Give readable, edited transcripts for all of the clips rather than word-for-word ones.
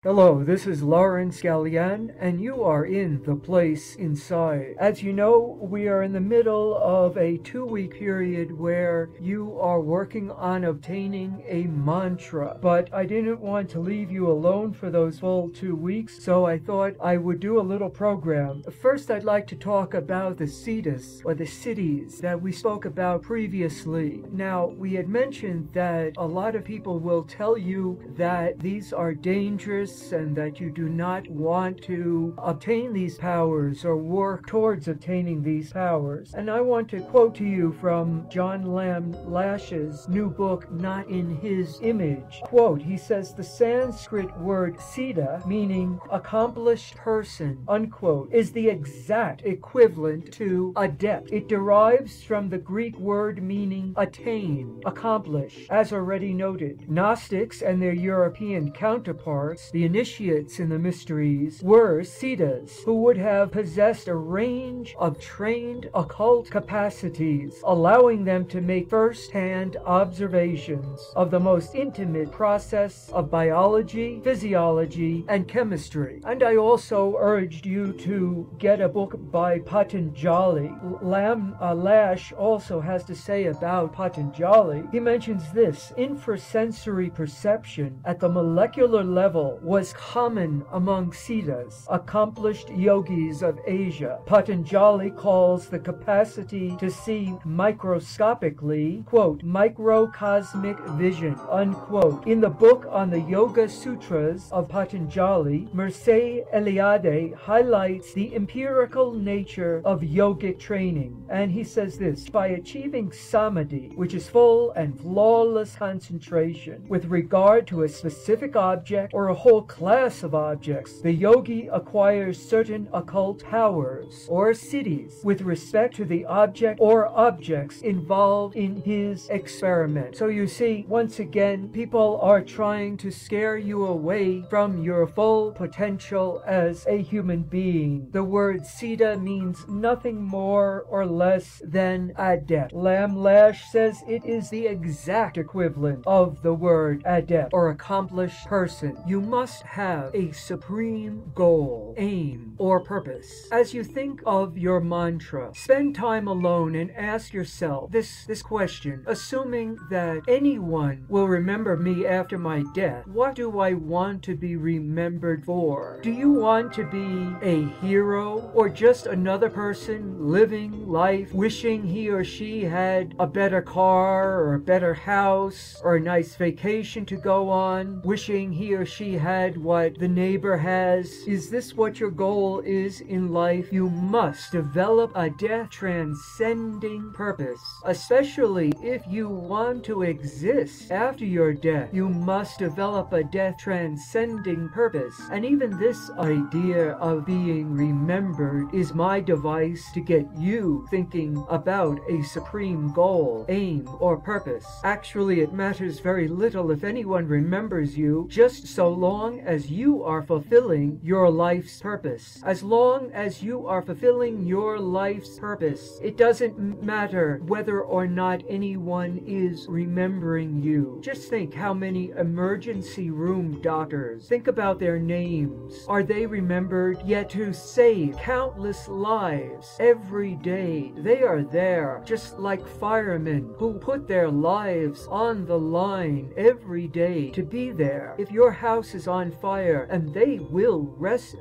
Hello, this is Laurence and you are in The Place Inside. As you know, we are in the middle of a 2-week period where you are working on obtaining a mantra. But I didn't want to leave you alone for those full 2 weeks, so I thought I would do a little program. First, I'd like to talk about the siddhas, or the cities, that we spoke about previously. Now, we had mentioned that a lot of people will tell you that these are dangerous and that you do not want to obtain these powers or work towards obtaining these powers. And I want to quote to you from John Lash's new book, Not in His Image. Quote, he says, the Sanskrit word Seeta, meaning accomplished person, unquote, is the exact equivalent to adept. It derives from the Greek word meaning attain, accomplish. As already noted, Gnostics and their European counterparts, the initiates in the mysteries, were siddhas, who would have possessed a range of trained occult capacities, allowing them to make first-hand observations of the most intimate process of biology, physiology, and chemistry. And I also urged you to get a book by Patanjali. Lash also has to say about Patanjali. He mentions this: infrasensory perception at the molecular level was common among siddhas, accomplished yogis of Asia. Patanjali calls the capacity to see microscopically, quote, microcosmic vision, unquote. In the book on the Yoga Sutras of Patanjali, Mircea Eliade highlights the empirical nature of yogic training, and he says this: by achieving samadhi, which is full and flawless concentration with regard to a specific object or a whole class of objects, the yogi acquires certain occult powers or siddhis with respect to the object or objects involved in his experiment. So you see, once again, people are trying to scare you away from your full potential as a human being. The word Seeta means nothing more or less than adept. Lash says it is the exact equivalent of the word adept, or accomplished person. You must have a supreme goal, aim, or purpose. As you think of your mantra, spend time alone and ask yourself this question. Assuming that anyone will remember me after my death, what do I want to be remembered for? Do you want to be a hero, or just another person living life wishing he or she had a better car or a better house or a nice vacation to go on, wishing he or she had what the neighbor has? Is this what your goal is in life? You must develop a death transcending purpose. Especially if you want to exist after your death, you must develop a death transcending purpose. And even this idea of being remembered is my device to get you thinking about a supreme goal, aim, or purpose. Actually, it matters very little if anyone remembers you, just so long as you are fulfilling your life's purpose. As long as you are fulfilling your life's purpose, it doesn't matter whether or not anyone is remembering you. Just think how many emergency room doctors. Think about their names. Are they remembered? Yet to save countless lives every day, they are there, just like firemen who put their lives on the line every day to be there. If your house is on fire, and they will risk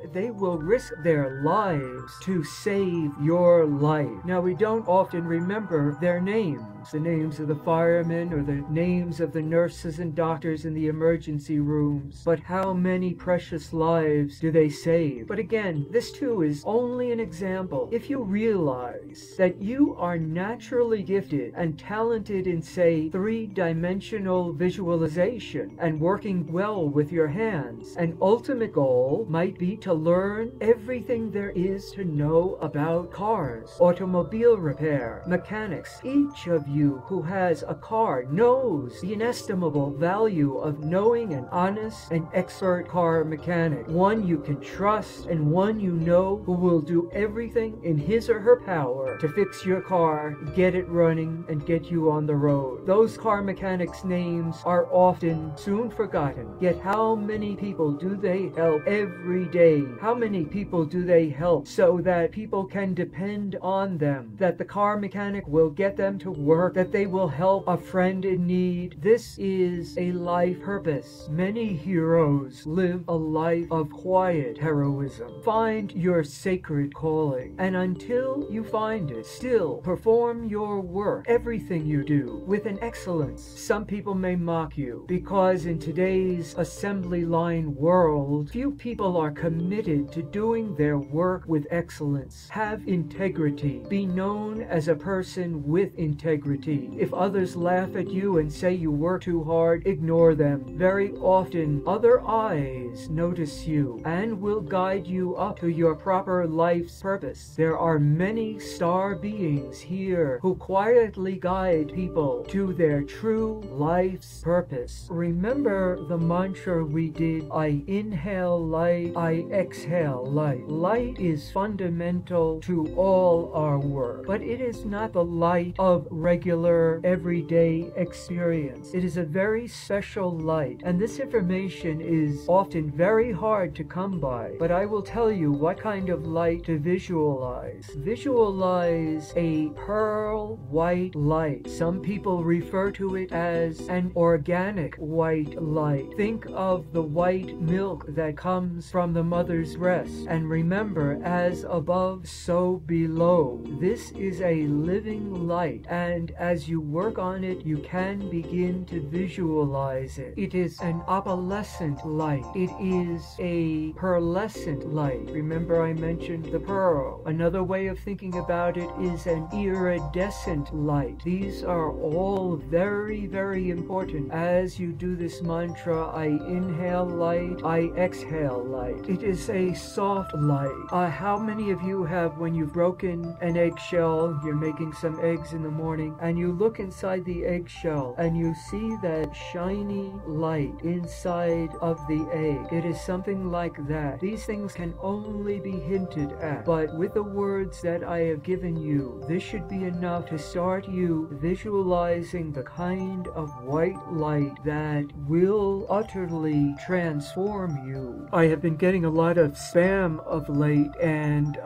their lives to save your life. Now, we don't often remember their names, the names of the firemen or the names of the nurses and doctors in the emergency rooms, but how many precious lives do they save? But again, this too is only an example. If you realize that you are naturally gifted and talented in, say, 3-dimensional visualization and working well with your hands, an ultimate goal might be to learn everything there is to know about cars, automobile repair, mechanics. Each of you who has a car knows the inestimable value of knowing an honest and expert car mechanic, one you can trust and one you know who will do everything in his or her power to fix your car, get it running, and get you on the road. Those car mechanics' names are often soon forgotten, yet how many people do they help every day? How many people do they help so that people can depend on them, that the car mechanic will get them to work, that they will help a friend in need? This is a life purpose. Many heroes live a life of quiet heroism. Find your sacred calling, and until you find it, still perform your work, everything you do, with an excellence. Some people may mock you because in today's assembly line world, few people are committed to doing their work with excellence. Have integrity. Be known as a person with integrity. If others laugh at you and say you work too hard, ignore them. Very often, other eyes notice you and will guide you up to your proper life's purpose. There are many star beings here who quietly guide people to their true life's purpose. Remember the mantra we did, I inhale light, I exhale light. Light is fundamental to all our work, but it is not the light of regular everyday experience. It is a very special light, and this information is often very hard to come by, but I will tell you what kind of light to visualize. Visualize a pearl white light. Some people refer to it as an organic white light. Think of the white milk that comes from the mother's breast, and remember, as above, so below. This is a living light, and as you work on it, you can begin to visualize it. It is an opalescent light. It is a pearlescent light. Remember I mentioned the pearl. Another way of thinking about it is an iridescent light. These are all very, very important. As you do this mantra, I inhale light, I exhale light. It is a soft light. How many of you have, when you've broken an eggshell, you're making some eggs in the morning, and you look inside the eggshell and you see that shiny light inside of the egg? It is something like that. These things can only be hinted at, but with the words that I have given you, this should be enough to start you visualizing the kind of white light that will utterly transform you. I have been getting a lot of spam of late, and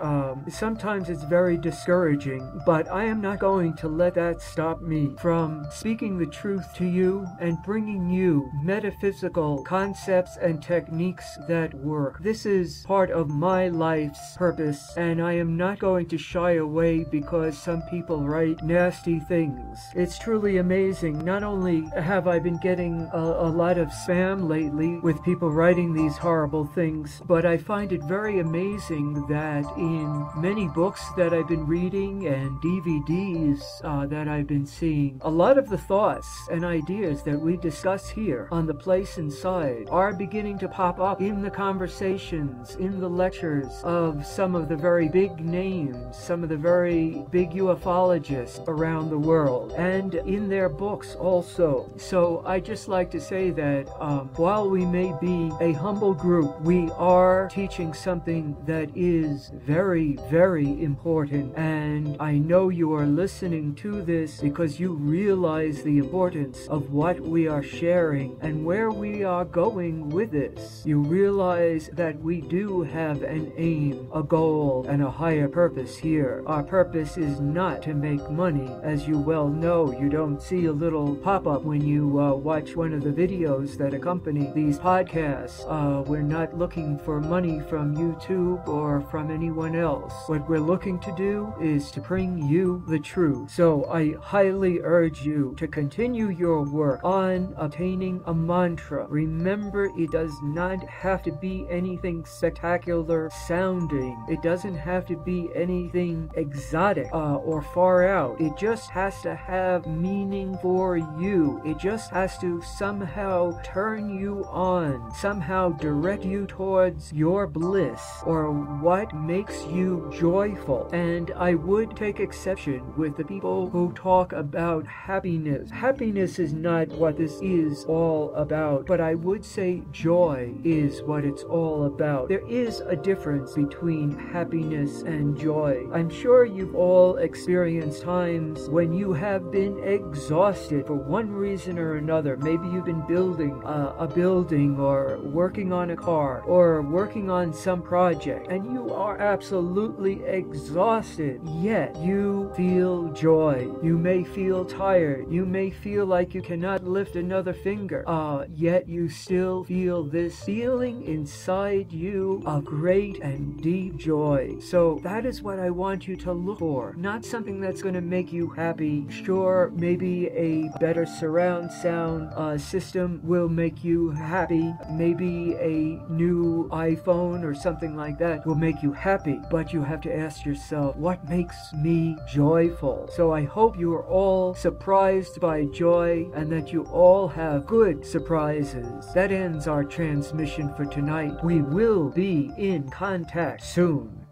sometimes it's very discouraging, but I am not going to let that stop me from speaking the truth to you and bringing you metaphysical concepts and techniques that work. This is part of my life's purpose, and I am not going to shy away because some people write nasty things. It's truly amazing. Not only have I been getting a lot of spam lately with people writing these horrible things, but I find it very amazing that in many books that I've been reading and DVDs that I've been seeing, a lot of the thoughts and ideas that we discuss here on The Place Inside are beginning to pop up in the conversations, in the lectures of some of the very big names, some of the very big ufologists around the world, and in their books also. So I just like to say that while we may be a humble group, we are teaching something that is very, very important, and I know you are listening to this because you realize the importance of what we are sharing and where we are going with this. You realize that we do have an aim, a goal, and a higher purpose here. Our purpose is not to make money. As you well know, you don't see a little pop-up when you watch one of the videos that accompany these podcasts. We're not looking for money from YouTube or from anyone else. What we're looking to do is to bring you the truth. So I highly urge you to continue your work on obtaining a mantra. Remember, it does not have to be anything spectacular sounding. It doesn't have to be anything exotic or far out. It just has to have meaning for you. It just has to somehow turn you on, somehow direct you towards your bliss or what makes you joyful. And I would take exception with the people who talk about happiness. Happiness is not what this is all about, but I would say joy is what it's all about. There is a difference between happiness and joy. I'm sure you've all experienced times when you have been exhausted for one reason or another. Maybe you've been building a building cleaning or working on a car or working on some project, and you are absolutely exhausted, yet you feel joy. You may feel tired. You may feel like you cannot lift another finger, yet you still feel this feeling inside you of great and deep joy. So that is what I want you to look for. Not something that's going to make you happy. Sure, maybe a better surround sound system will make you happy. Maybe a new iPhone or something like that will make you happy. But you have to ask yourself, what makes me joyful? So I hope you are all surprised by joy and that you all have good surprises. That ends our transmission for tonight. We will be in contact soon.